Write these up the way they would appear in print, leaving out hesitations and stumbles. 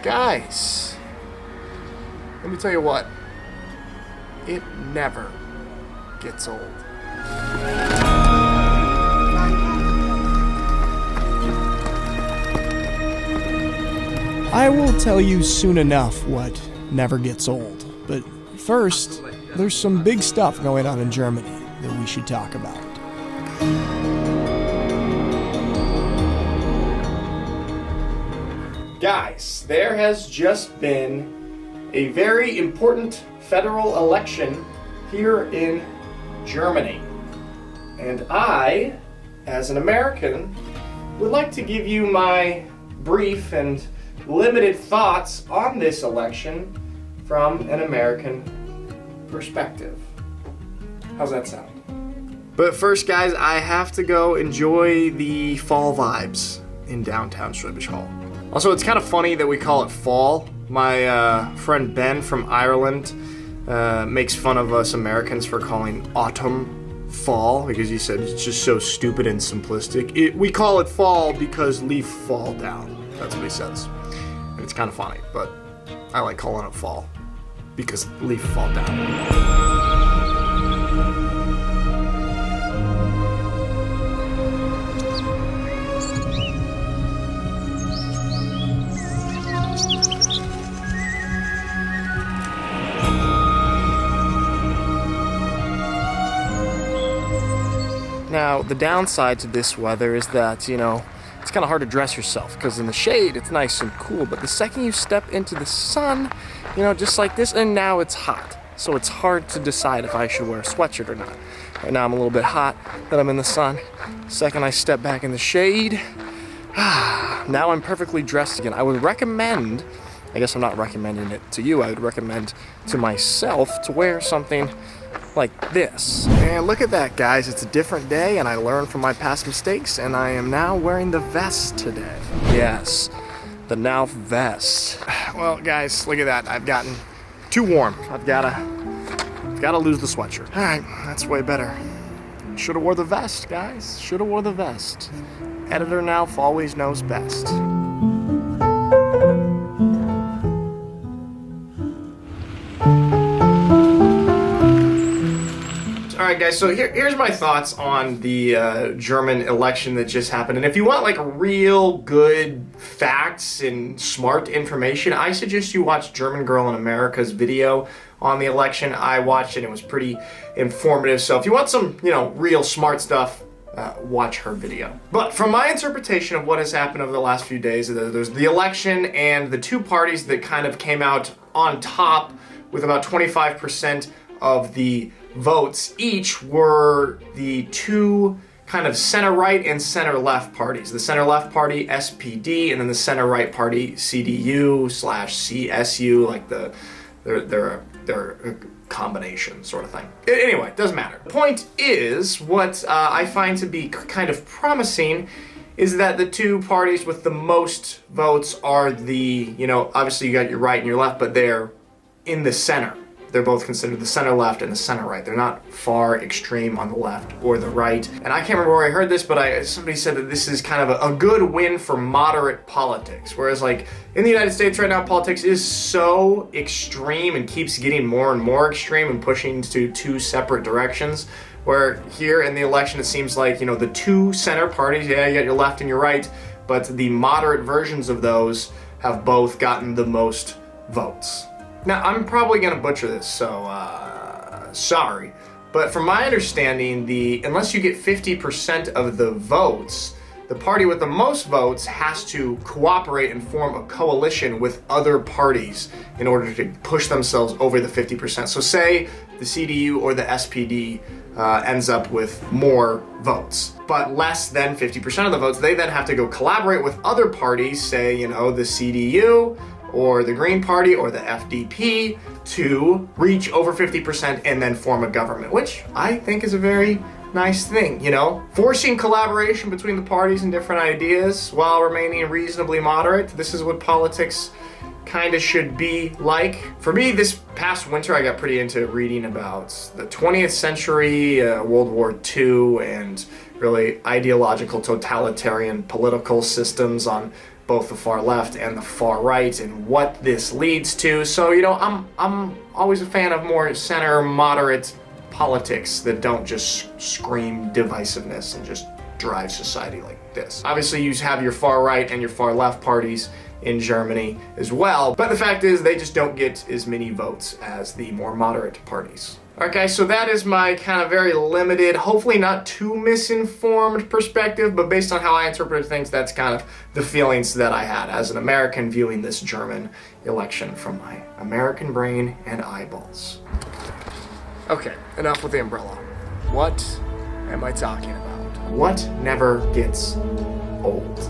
Guys, let me tell you what, it never gets old. I will tell you soon enough what never gets old, but first, there's some big stuff going on in Germany that we should talk about. Guys, there has just been a very important federal election here in Germany. And I, as an American, would like to give you my brief and limited thoughts on this election from an American perspective. How's that sound? But first, guys, I have to go enjoy the fall vibes in downtown Schwäbisch Hall. Also, it's kind of funny that we call it fall. My friend Ben from Ireland makes fun of us Americans for calling autumn fall because he said it's just so stupid and simplistic. We call it fall because leaf fall down. That's what he says. And it's kind of funny, but I like calling it fall because leaf fall down. Now, the downside to this weather is that, it's kind of hard to dress yourself because in the shade it's nice and cool, but the second you step into the sun, just like this, and now it's hot. So it's hard to decide if I should wear a sweatshirt or not. Right now I'm a little bit hot that I'm in the sun. Second I step back in the shade, now I'm perfectly dressed again. I would recommend, I guess I'm not recommending it to you, I would recommend to myself to wear something like this. And look at that, guys, it's a different day and I learned from my past mistakes and I am now wearing the vest today. Yes, the now vest. Well, guys, look at that. I've gotten too warm. I've gotta lose the sweatshirt. All right, that's way better. Should have wore the vest, guys. Should have wore the vest. Editor now always knows best. Alright guys, so here's my thoughts on the German election that just happened. And if you want like real good facts and smart information, I suggest you watch German Girl in America's video on the election. I watched it, it was pretty informative. So if you want some, real smart stuff, watch her video. But from my interpretation of what has happened over the last few days, there's the election and the two parties that kind of came out on top with about 25% of the votes each were the two kind of center-right and center-left parties. The center-left party, SPD, and then the center-right party, CDU/CSU, like they're a combination sort of thing. Anyway, it doesn't matter. The point is, what I find to be kind of promising is that the two parties with the most votes are the, obviously you got your right and your left, but they're in the center. They're both considered the center left and the center right. They're not far extreme on the left or the right. And I can't remember where I heard this, but somebody said that this is kind of a good win for moderate politics. Whereas like in the United States right now, politics is so extreme and keeps getting more and more extreme and pushing to two separate directions. Where here in the election, it seems like, the two center parties, yeah, you got your left and your right, but the moderate versions of those have both gotten the most votes. Now, I'm probably going to butcher this, so sorry. But from my understanding, unless you get 50% of the votes, the party with the most votes has to cooperate and form a coalition with other parties in order to push themselves over the 50%. So say the CDU or the SPD ends up with more votes, but less than 50% of the votes, they then have to go collaborate with other parties, say, the CDU, or the Green Party, or the FDP, to reach over 50% and then form a government, which I think is a very nice thing, Forcing collaboration between the parties and different ideas while remaining reasonably moderate. This is what politics kind of should be like. For me, this past winter, I got pretty into reading about the 20th century, World War II, and really ideological, totalitarian political systems on both the far left and the far right, and what this leads to. So, you know, I'm always a fan of more center, moderate politics that don't just scream divisiveness and just drive society like this. Obviously, you have your far right and your far left parties in Germany as well, but the fact is they just don't get as many votes as the more moderate parties. Okay, so that is my kind of very limited, hopefully not too misinformed perspective, but based on how I interpreted things, that's kind of the feelings that I had as an American viewing this German election from my American brain and eyeballs. Okay, enough with the umbrella. What am I talking about? What never gets old?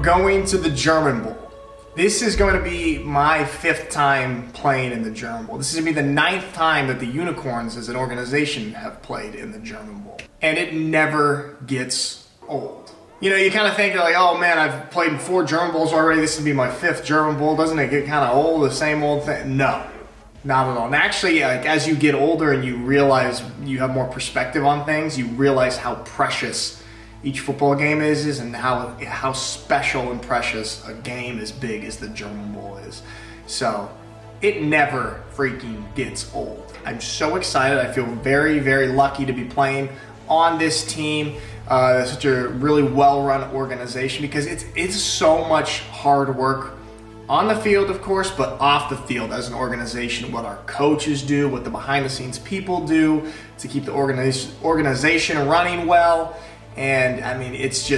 Going to the German Bowl. This is going to be my 5th time playing in the German Bowl. This is going to be the 9th time that the Unicorns as an organization have played in the German Bowl. And it never gets old. You know, you kind of think like, oh man, I've played in 4 German Bowls already. This will be my 5th German Bowl. Doesn't it get kind of old, the same old thing? No, not at all. And actually, like, as you get older and you realize you have more perspective on things, you realize how precious each football game is and how special and precious a game as big as the German Bowl is. So it never freaking gets old. I'm so excited. I feel very, very lucky to be playing on this team. Such a really well-run organization, because it's so much hard work on the field, of course, but off the field as an organization. What our coaches do, what the behind-the-scenes people do to keep the organization running well. And I mean, it's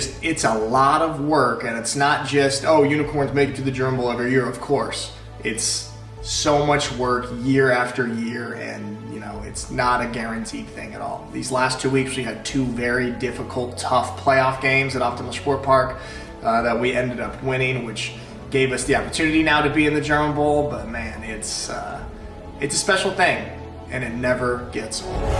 a lot of work, and it's not just, oh, Unicorns make it to the German Bowl every year. Of course, it's so much work year after year, and you know, it's not a guaranteed thing at all. These last 2 weeks, we had 2 very difficult, tough playoff games at Optimal Sport Park that we ended up winning, which gave us the opportunity now to be in the German Bowl. But man, it's a special thing, and it never gets old.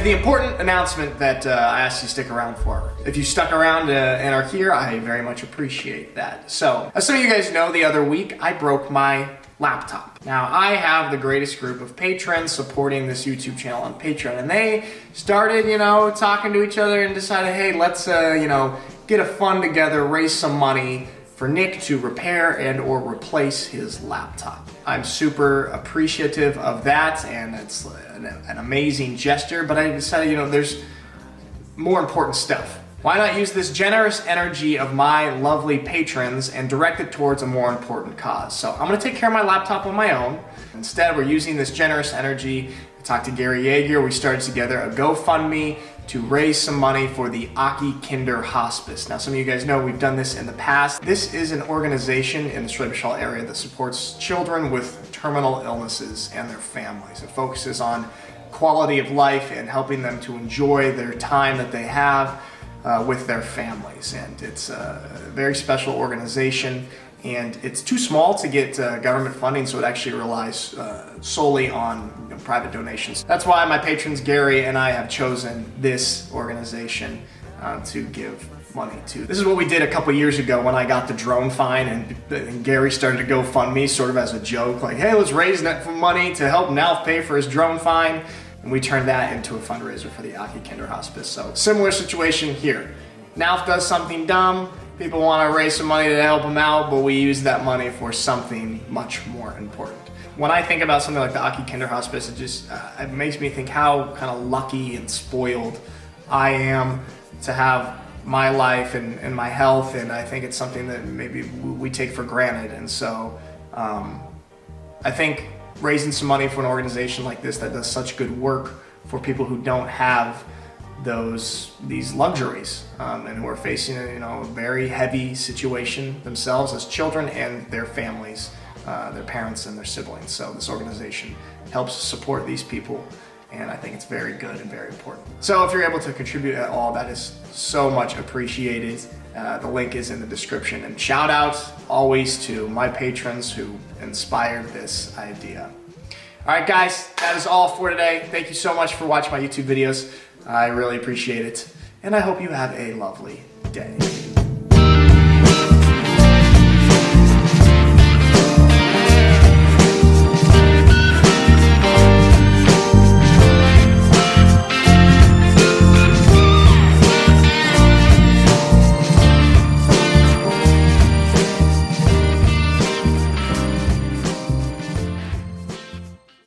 The important announcement that I asked you to stick around for. If you stuck around and are here, I very much appreciate that. So, as some of you guys know, the other week I broke my laptop. Now, I have the greatest group of patrons supporting this YouTube channel on Patreon, and they started, you know, talking to each other and decided, hey, let's, you know, get a fund together, raise some money for Nick to repair and or replace his laptop. I'm super appreciative of that, and it's an amazing gesture, but I decided, you know, there's more important stuff. Why not use this generous energy of my lovely patrons and direct it towards a more important cause? So I'm gonna take care of my laptop on my own. Instead, we're using this generous energy. I talked to Gary Yeager. We started together a GoFundMe to raise some money for the KINDERHOSPIZ. Now, some of you guys know we've done this in the past. This is an organization in the Schwäbisch area that supports children with terminal illnesses and their families. It focuses on quality of life and helping them to enjoy their time that they have with their families. And it's a very special organization, and it's too small to get government funding, so it actually relies solely on private donations. That's why my patrons Gary and I have chosen this organization to give money to. This is what we did a couple years ago when I got the drone fine, and Gary started to GoFundMe sort of as a joke, like, hey, let's raise that money to help Nalf pay for his drone fine. And we turned that into a fundraiser for the KINDERHOSPIZ. So similar situation here. Nalf does something dumb, people want to raise some money to help him out, but we use that money for something much more important. When I think about something like the KINDERHOSPIZ, it just it makes me think how kind of lucky and spoiled I am, to have my life and my health, and I think it's something that maybe we take for granted. And so I think raising some money for an organization like this that does such good work for people who don't have these luxuries and who are facing a very heavy situation themselves as children and their families, their parents and their siblings. So this organization helps support these people, and I think it's very good and very important. So if you're able to contribute at all, that is so much appreciated. The link is in the description. And shout out always to my patrons who inspired this idea. All right, guys, that is all for today. Thank you so much for watching my YouTube videos. I really appreciate it, and I hope you have a lovely day.